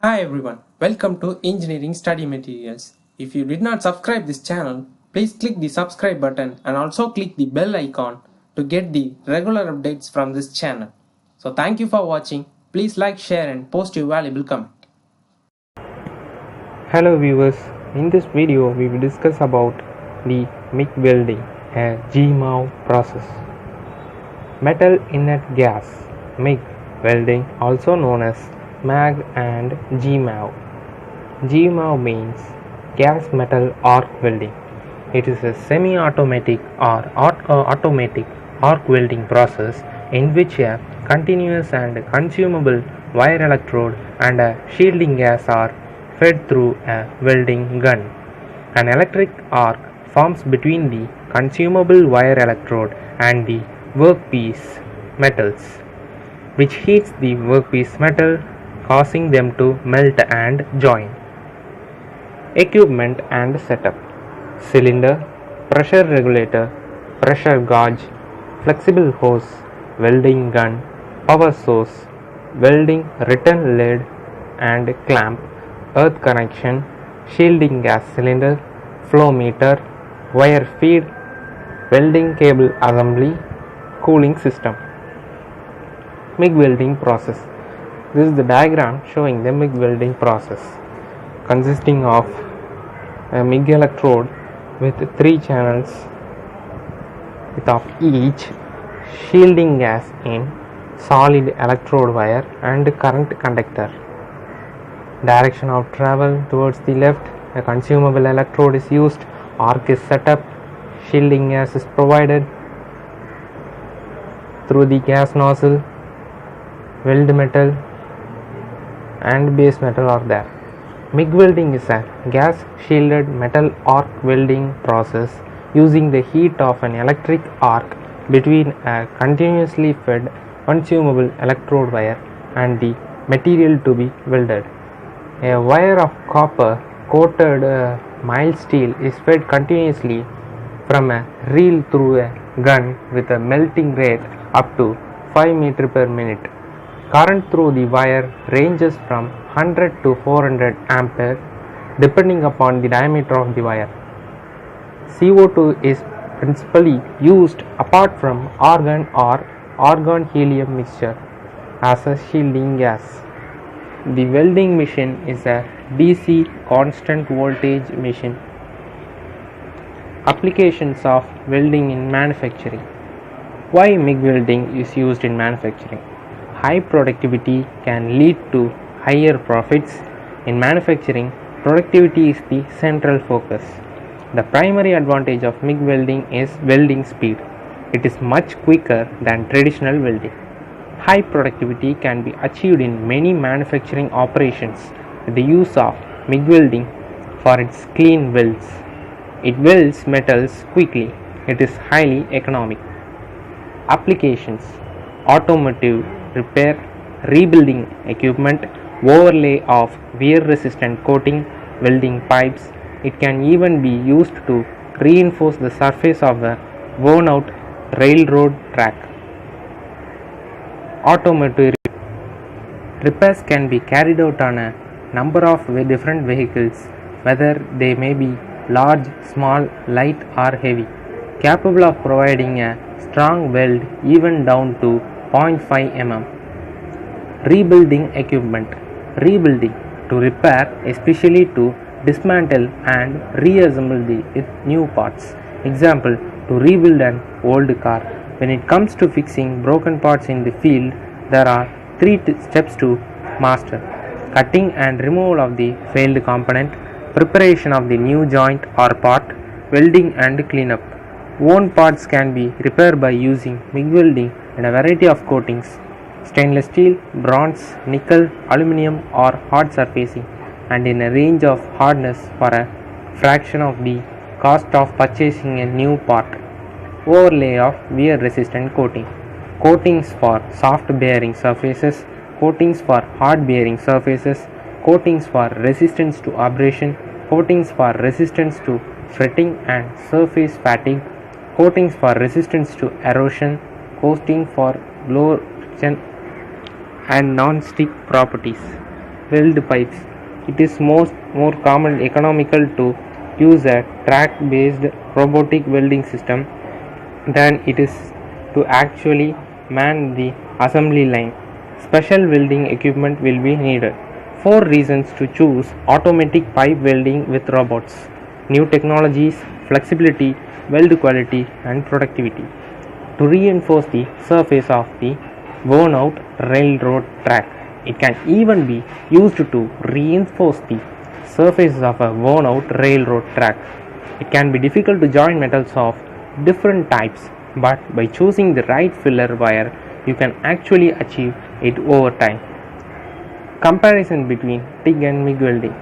Hi everyone, welcome to Engineering Study Materials. If you did not subscribe this channel, please click the subscribe button and also click the bell icon to get the regular updates from this channel. So thank you for watching. Please like, share and post your valuable comment. Hello viewers, in this video we will discuss about the MIG welding, a GMAW process. Metal inert gas MIG welding, also known as MAG and GMAW. GMAW means gas metal arc welding. It is a semi-automatic or automatic arc welding process in which a continuous and consumable wire electrode and a shielding gas are fed through a welding gun. An electric arc forms between the consumable wire electrode and the workpiece metals, which heats the workpiece metal, causing them to melt and join. Equipment and setup: cylinder, pressure regulator, pressure gauge, flexible hose, welding gun, power source, welding return lead and clamp, earth connection, shielding gas cylinder, flow meter, wire feed, welding cable assembly, cooling system. MIG welding process. This is the diagram showing the MIG welding process, consisting of a MIG electrode with 3 channels with of each, shielding gas in, solid electrode wire and current conductor. Direction of travel: towards the left. A consumable electrode is used, arc is set up, shielding gas is provided through the gas nozzle, weld metal and base metal are there. MIG welding is a gas shielded metal arc welding process using the heat of an electric arc between a continuously fed consumable electrode wire and the material to be welded. A wire of copper coated mild steel is fed continuously from a reel through a gun with a melting rate up to 5 meters per minute. Current through the wire ranges from 100 to 400 ampere depending upon the diameter of the wire. CO2 is principally used apart from argon or argon helium mixture as a shielding gas. The welding machine is a DC constant voltage machine. Applications of welding in manufacturing. Why MIG welding is used in manufacturing? High productivity can lead to higher profits. In manufacturing, productivity is the central focus. The primary advantage of MIG welding is welding speed. It is much quicker than traditional welding. High productivity can be achieved in many manufacturing operations with the use of MIG welding for its clean welds. It welds metals quickly. It is highly economic. Applications: automotive, repair, rebuilding equipment, overlay of wear resistant coating, welding pipes. It can even be used to reinforce the surface of a worn out railroad track. Automotive repairs can be carried out on a number of different vehicles, whether they may be large, small, light or heavy, capable of providing a strong weld even down to 0.5 mm. Rebuilding equipment. Rebuilding: to repair, especially to dismantle and reassemble with new parts. Example: to rebuild an old car. When it comes to fixing broken parts in the field, there are 3 steps to master: cutting and removal of the failed component, preparation of the new joint or part, welding and cleanup. Worn parts can be repaired by using MIG welding in a variety of coatings: stainless steel, bronze, nickel, aluminum or hard surfacing, and in a range of hardness for a fraction of the cost of purchasing a new part. Overlay of wear resistant coating. Coatings for soft bearing surfaces, coatings for hard bearing surfaces, coatings for resistance to abrasion, coatings for resistance to fretting and surface fatigue, coatings for resistance to erosion, coating for blow and non-stick properties. weld pipes. It is more common economical to use a track-based robotic welding system than it is to actually man the assembly line. Special welding equipment will be needed. 4 reasons to choose automatic pipe welding with robots: new technologies, flexibility, weld quality, and productivity. To reinforce the surface of the worn out railroad track. It can even be used to reinforce the surface of a worn out railroad track. It can be difficult to join metals of different types, but by choosing the right filler wire, you can actually achieve it over time. Comparison between TIG and MIG welding.